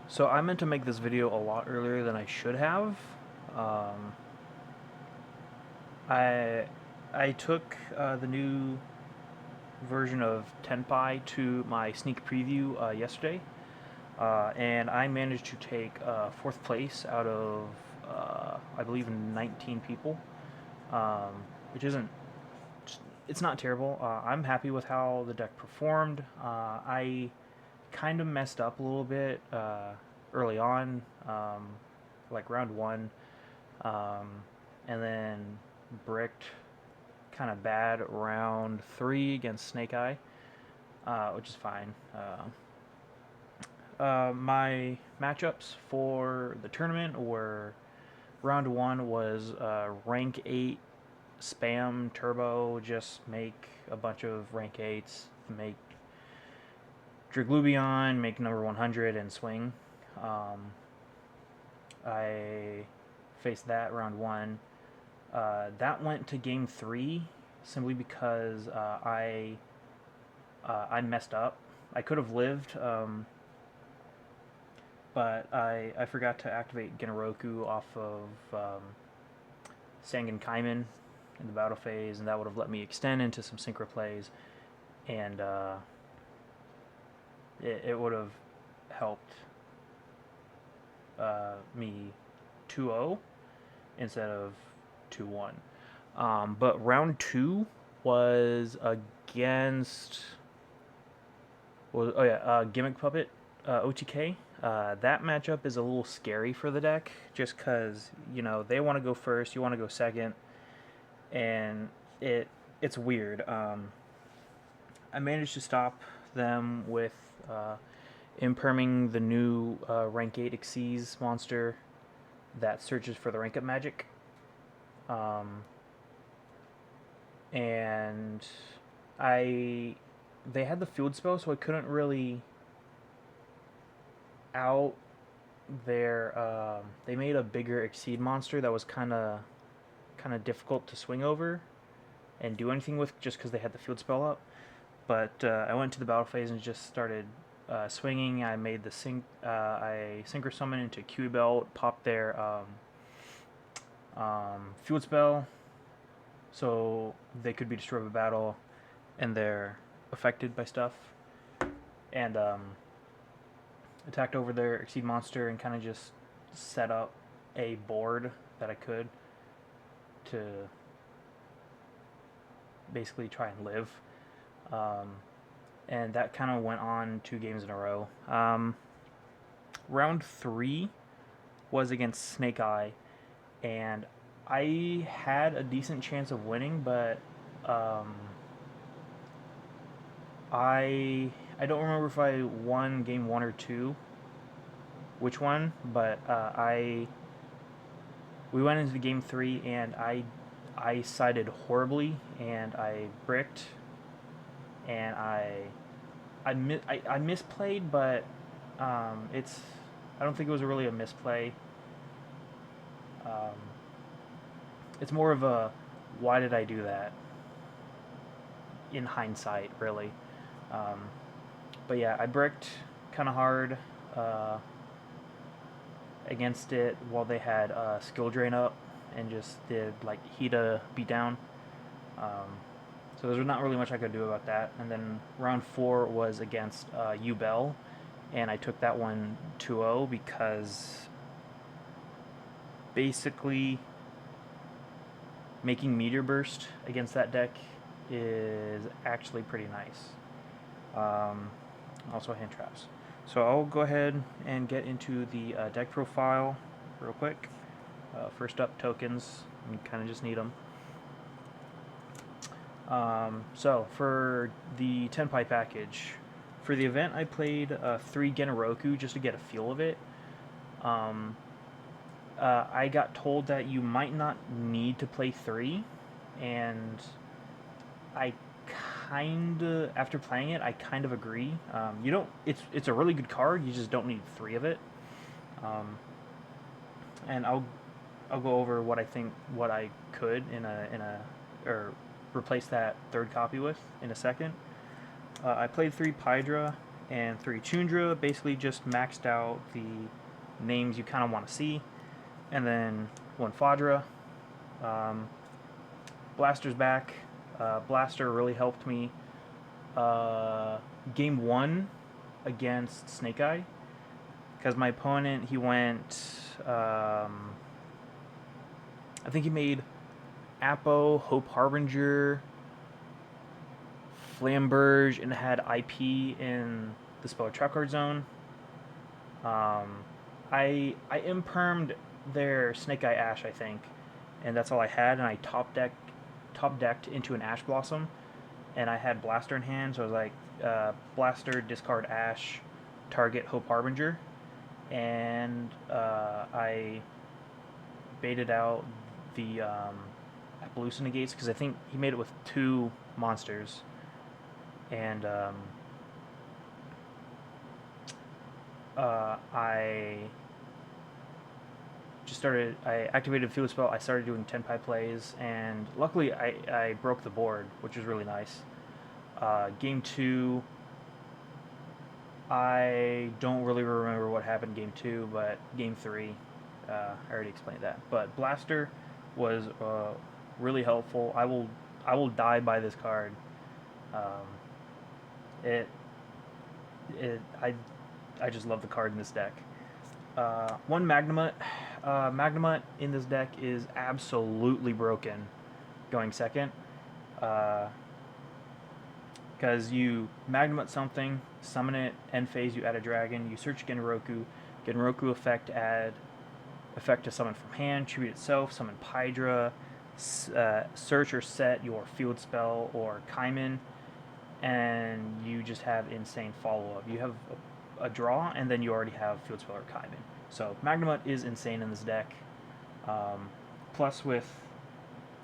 So I meant to make this video a lot earlier than I should have. Um, I I took the new version of Tenpai to my sneak preview yesterday, and I managed to take fourth place out of I believe 19 people, which isn't it's not terrible. I'm happy with how the deck performed. I kind of messed up a little bit early on, like round one, um, and then bricked kind of bad round three against Snake Eye, which is fine. My matchups for the tournament were round one was rank 8 spam turbo, just make a bunch of rank 8s, make Draglubion, make number 100, and swing. Um, I faced that round one. That went to game three simply because I messed up. I could have lived, but I forgot to activate Genroku off of Sangan Kaiman in the battle phase, and that would have let me extend into some synchro plays, and it would have helped me 2-0 instead of 2-1. But round two was against Gimmick Puppet OTK. That matchup is a little scary for the deck, just because they want to go first, you want to go second, and it's weird. I managed to stop them with imperming the new rank 8 Xyz monster that searches for the rank up magic. Um, and I they had the field spell, so I couldn't really out their. They made a bigger Exceed monster that was kind of difficult to swing over and do anything with, just because they had the field spell up. But I went to the battle phase and just started swinging. I made the I synchro summon into Q belt, popped their field spell, so they could be destroyed by battle, and they're affected by stuff. And attacked over their Exceed monster and kind of just set up a board that I could to basically try and live. Um, and that kind of went on 2 games in a row. Round three was against Snake Eye, and I had a decent chance of winning, but um, I don't remember if I won game one or two, which one, but I we went into game three and I sided horribly and I bricked and I misplayed, but it's I don't think it was really a misplay. Um, it's more of a why did I do that in hindsight, really. Um, but yeah, I bricked kind of hard uh, against it while they had skill drain up and just did like Hita beatdown. So there's not really much I could do about that. And then round four was against Ubel, and I took that one 2-0 because basically making Meteor Burst against that deck is actually pretty nice. Also hand traps. So I'll go ahead and get into the deck profile real quick. First up, tokens. You kind of just need them. So for the Tenpai package, for the event I played 3 Genroku just to get a feel of it. I got told that you might not need to play 3, and I after playing it, I kind of agree. You don't. It's a really good card. You just don't need 3 of it. And I'll go over what I think what I could or replace that third copy with in a second. I played 3 Pydra and 3 Tundra. Basically just maxed out the names you kind of want to see. And then 1 Fadra. Blaster's back. Blaster really helped me. Game 1 against Snake Eye. Because my opponent, he went... I think he made Apo, Hope Harbinger, Flamberge, and had IP in the spell trap card zone. I impermed their Snake Eye Ash, I think, and that's all I had. And I top decked into an Ash Blossom, and I had Blaster in hand, so I was like, Blaster, discard Ash, target Hope Harbinger, and I baited out the Appaloosa Negates because I think he made it with 2 monsters, and I activated Field Spell, I started doing Tenpai plays, and luckily I broke the board, which was really nice. Game 2, I don't really remember what happened in Game 2, but Game 3, I already explained that. But Blaster was really helpful. I will die by this card. I just love the card in this deck. 1 Magnemite. Magnemite in this deck is absolutely broken going second. Because you Magnemite something, summon it, end phase you add a dragon, you search Genroku, Genroku effect to summon from hand, tribute itself, summon Pydra, search or set your field spell or Kaiman, and you just have insane follow-up. You have a draw, and then you already have field spell or Kaiman. So Magnemite is insane in this deck. Plus with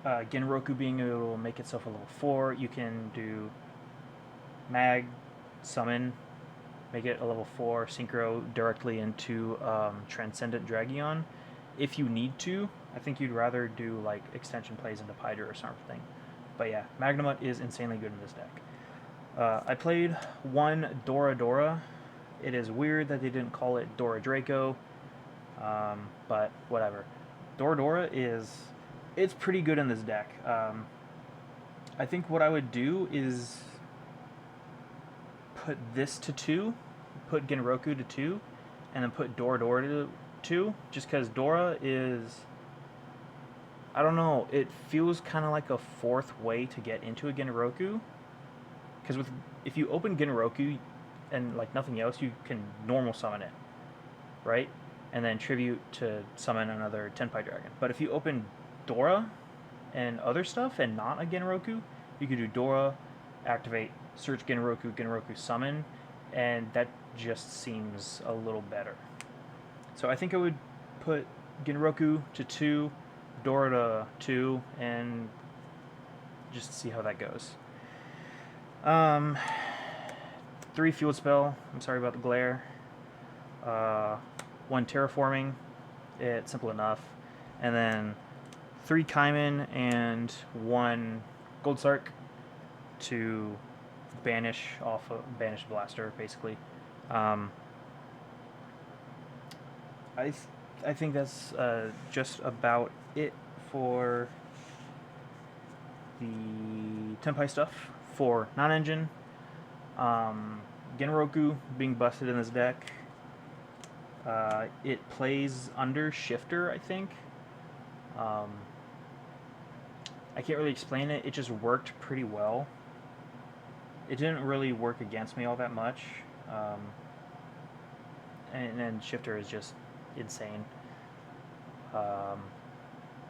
Genroku being able to make itself a level 4, you can do Mag, summon, make it a level 4, synchro directly into Transcendent Dragion. If you need to, I think you'd rather do like extension plays into Pydra or something. But yeah, Magnemite is insanely good in this deck. I played 1 Dora Dora. It is weird that they didn't call it Dora Draco, but whatever. Dora Dora it's pretty good in this deck. I think what I would do is put this to 2, put Genroku to 2, and then put Dora Dora to 2, just because Dora is, I don't know, it feels kind of like a 4th way to get into a Genroku, because if you open Genroku and like nothing else, you can normal summon it, right? And then tribute to summon another Tenpai Dragon. But if you open Dora and other stuff and not a Genroku, you could do Dora, activate, search Genroku, Genroku summon, and that just seems a little better. So I think I would put Genroku to 2, Dora to 2, and just see how that goes. 3 Field Spell, I'm sorry about the glare. 1 Terraforming, it's simple enough. And then 3 Kaiman and 1 Gold Sark to banish Blaster, basically. I think that's just about it for the Tenpai stuff. For non-engine, Genroku being busted in this deck. It plays under Shifter, I think. I can't really explain it. It just worked pretty well. It didn't really work against me all that much. And then Shifter is just insane.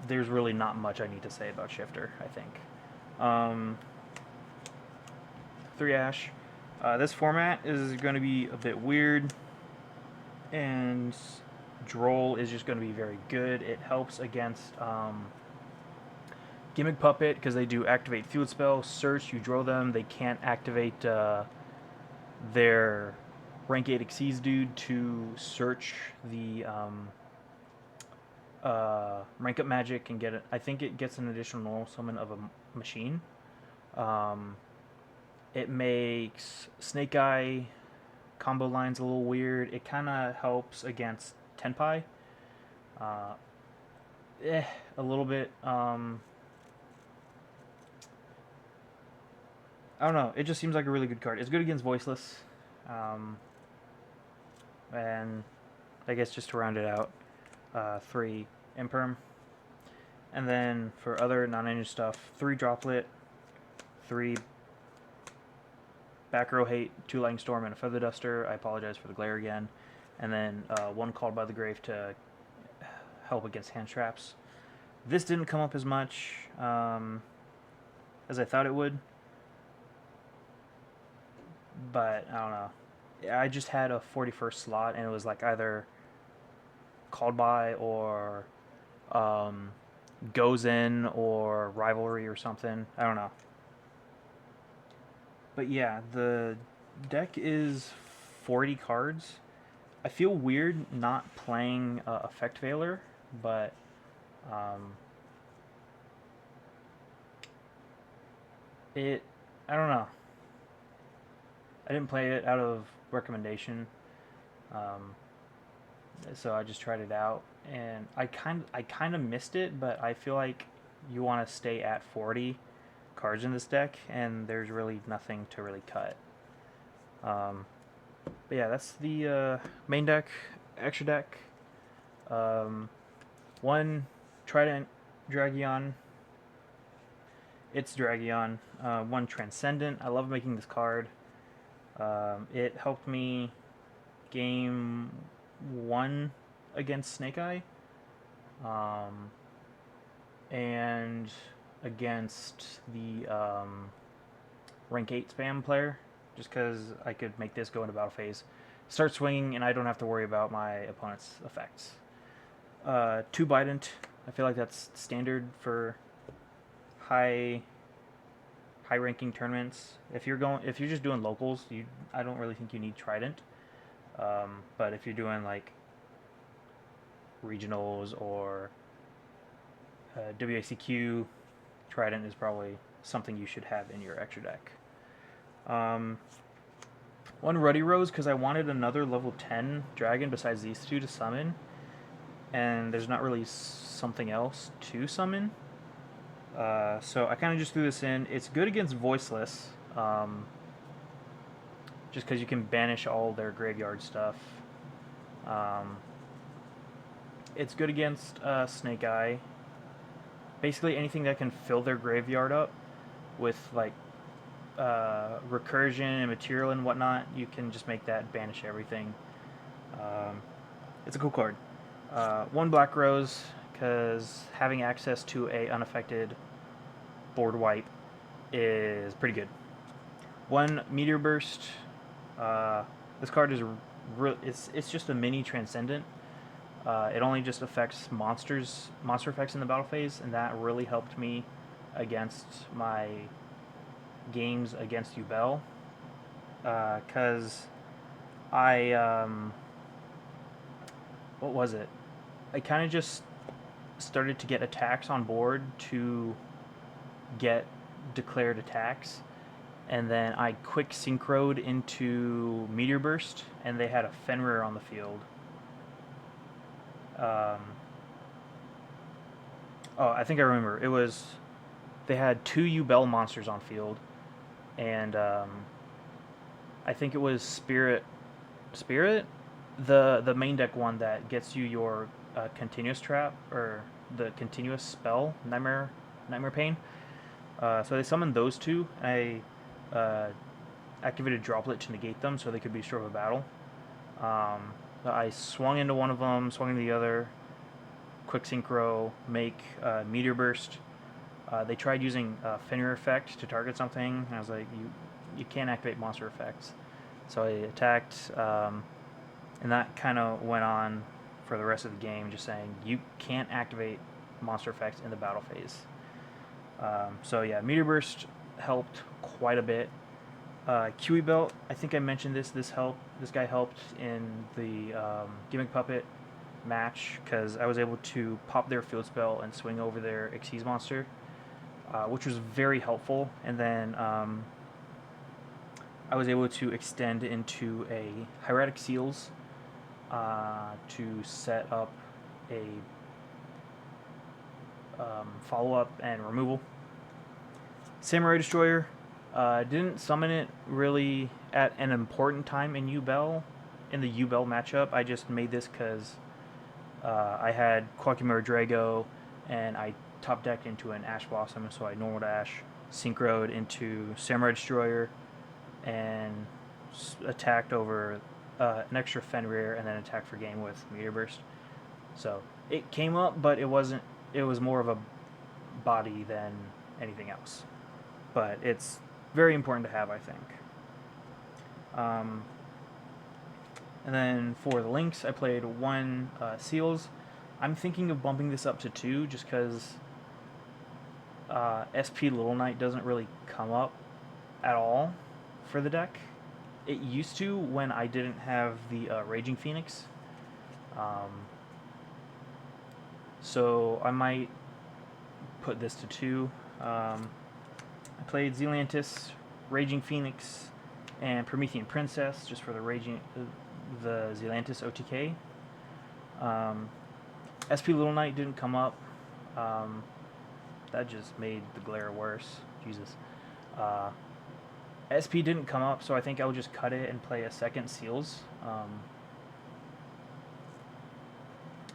There's really not much I need to say about Shifter, I think. 3 Ash. This format is going to be a bit weird, and Droll is just going to be very good. It helps against Gimmick Puppet because they do activate Field Spell, Search, you draw them. They can't activate their rank 8 Exceeds dude to search the rank up magic and get it. I think it gets an additional normal summon of a machine. It makes Snake Eye combo line's a little weird. It kind of helps against Tenpai. Uh, a little bit. I don't know. It just seems like a really good card. It's good against Voiceless. Um, and I guess just to round it out, 3 Imperm. And then for other non-engine stuff, 3 Droplet, 3 Back Row Hate, 2 Lightning Storm, and a Feather Duster. I apologize for the glare again. And then 1 Called by the Grave to help against hand traps. This didn't come up as much as I thought it would. But I don't know. I just had a 41st slot, and it was like either Called by or Goes In or Rivalry or something. I don't know. But yeah, the deck is 40 cards. I feel weird not playing Effect Veiler, but I don't know. I didn't play it out of recommendation, so I just tried it out, and I kind of missed it, but I feel like you want to stay at 40 cards in this deck, and there's really nothing to really cut. But yeah, that's the main deck, extra deck. 1 Trident Dragion. It's Dragion. 1 Transcendent. I love making this card. It helped me game 1 against Snake Eye, and against the rank 8 spam player, just because I could make this go into battle phase, start swinging, and I don't have to worry about my opponent's effects. 2 Bident. I feel like that's standard for high ranking tournaments. If you're just doing locals, I don't really think you need Trident. But if you're doing like regionals or WACQ, Trident is probably something you should have in your extra deck. 1 Ruddy Rose, because I wanted another level 10 dragon besides these 2 to summon, and there's not really something else to summon. So I kind of just threw this in. It's good against Voiceless, just because you can banish all their graveyard stuff. It's good against Snake Eye. Basically anything that can fill their graveyard up with like recursion and material and whatnot, you can just make that banish everything. It's a cool card. 1 Black Rose, because having access to a unaffected board wipe is pretty good. 1 Meteor Burst. This card is it's just a mini Transcendent. It only just affects monster effects in the battle phase, and that really helped me against my games against Yugioh, because what was it? I kind of just started to get attacks on board to get declared attacks, and then I quick synchroed into Meteor Burst, and they had a Fenrir on the field. I think I remember. They had 2 Yugioh monsters on field, and I think it was Spirit, the main deck one that gets you your continuous trap, or the continuous spell, Nightmare Pain. So they summoned those 2. I activated Droplet to negate them, so they could be short of a battle. I swung into one of them, swung into the other, quick synchro, make Meteor Burst. They tried using Fenrir effect to target something, and I was like, you can't activate monster effects. So I attacked, and that kind of went on for the rest of the game, just saying you can't activate monster effects in the battle phase. So yeah, Meteor Burst helped quite a bit. Kiwi Belt, I think I mentioned this guy helped in the Gimmick Puppet match, because I was able to pop their field spell and swing over their Xyz monster, which was very helpful. And then I was able to extend into a Hieratic Seals to set up a follow-up and removal. Samurai Destroyer, didn't summon it really at an important time in Yubel, in the Yubel matchup. I just made this because I had Quackimura Drago, and I top decked into an Ash Blossom, so I normal dash, synchroed into Samurai Destroyer, and attacked over an extra Fenrir, and then attacked for game with Meteor Burst. So it came up, but it wasn't. It was more of a body than anything else. But it's very important to have, I think. And then for the links, I played 1 Seals. I'm thinking of bumping this up to 2 just because SP Little Knight doesn't really come up at all for the deck. It used to when I didn't have the Raging Phoenix. So I might put this to 2. I played Zealantis, Raging Phoenix, and Promethean Princess just for the Zealantis OTK. SP Little Knight didn't come up. That just made the glare worse. Jesus. SP didn't come up, so I think I'll just cut it and play a second Seals.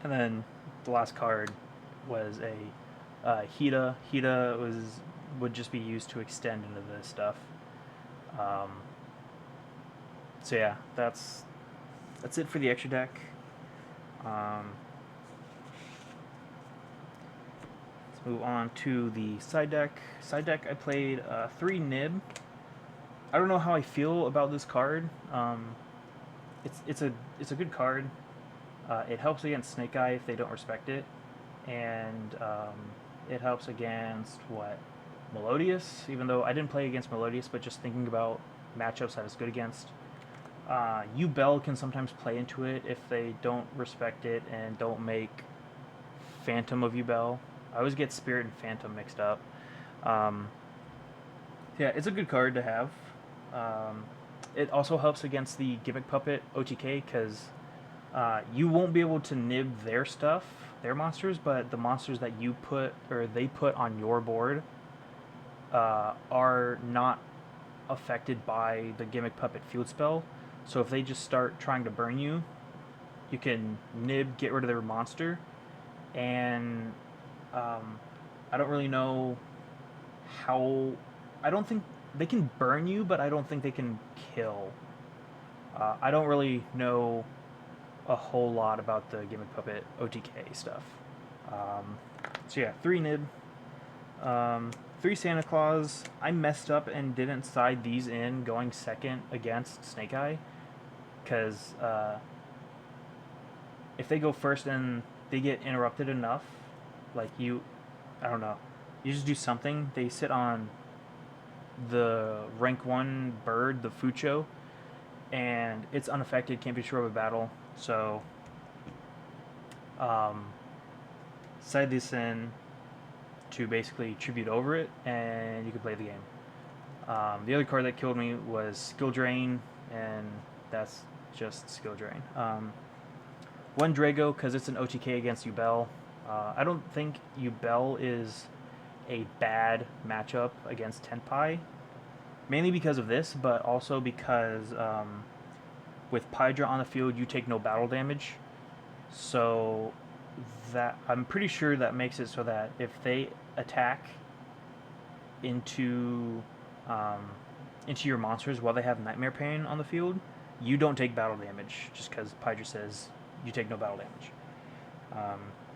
And then the last card was a Hida. Hida would just be used to extend into this stuff. So yeah, that's it for the extra deck. Let's move on to the side deck. Side deck, I played 3 Nib. I don't know how I feel about this card. It's a good card. It helps against Snake Eye if they don't respect it, and it helps against Melodious. Even though I didn't play against Melodious, but just thinking about matchups that it's good against. Yubel can sometimes play into it if they don't respect it and don't make Phantom of Yubel. I always get Spirit and Phantom mixed up. Yeah, it's a good card to have. It also helps against the Gimmick Puppet OTK because you won't be able to nib their stuff, their monsters, but the monsters that you put or they put on your board are not affected by the Gimmick Puppet field spell. So if they just start trying to burn you, you can nib, get rid of their monster, and I don't really know how. I don't think they can burn you, but I don't think they can kill. I don't really know a whole lot about the Gimmick Puppet OTK stuff. So yeah, 3 Nib. 3 Santa Claus. I messed up and didn't side these in going second against Snake Eye. Because if they go first and they get interrupted enough, I don't know, you just do something. They sit on the rank 1 bird, the Fucho, and it's unaffected, can't be sure of a battle. So, side this in to basically tribute over it, and you can play the game. The other card that killed me was Skill Drain, and that's just Skill Drain. 1 Drago, because it's an OTK against Yubel. I don't think Yubel is a bad matchup against Tenpai, mainly because of this, but also because with Pydra on the field, you take no battle damage. So that I'm pretty sure that makes it so that if they attack into your monsters while they have Nightmare Pain on the field, you don't take battle damage just because Pydra says you take no battle damage.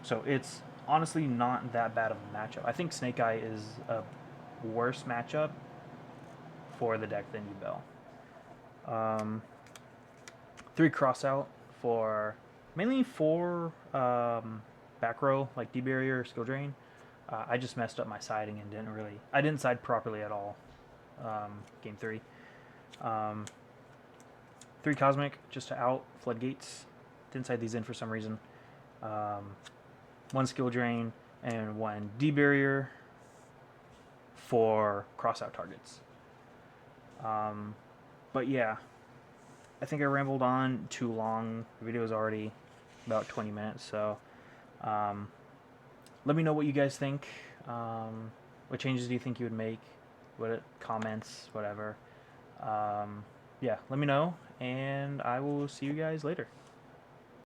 So it's honestly not that bad of a matchup. I think Snake Eye is a worse matchup for the deck than Yubel. 3 Crossout mainly for back row, like D-Barrier or Skill Drain. I just messed up my siding and I didn't side properly at all. Game 3. 3 Cosmic, just to out Floodgates. Didn't side these in for some reason. 1 Skill Drain, and 1 D-Barrier for crossout targets. But yeah, I think I rambled on too long. The video is already about 20 minutes, so um, let me know what you guys think. What changes do you think you would make? What comments, whatever. Yeah, let me know, and I will see you guys later.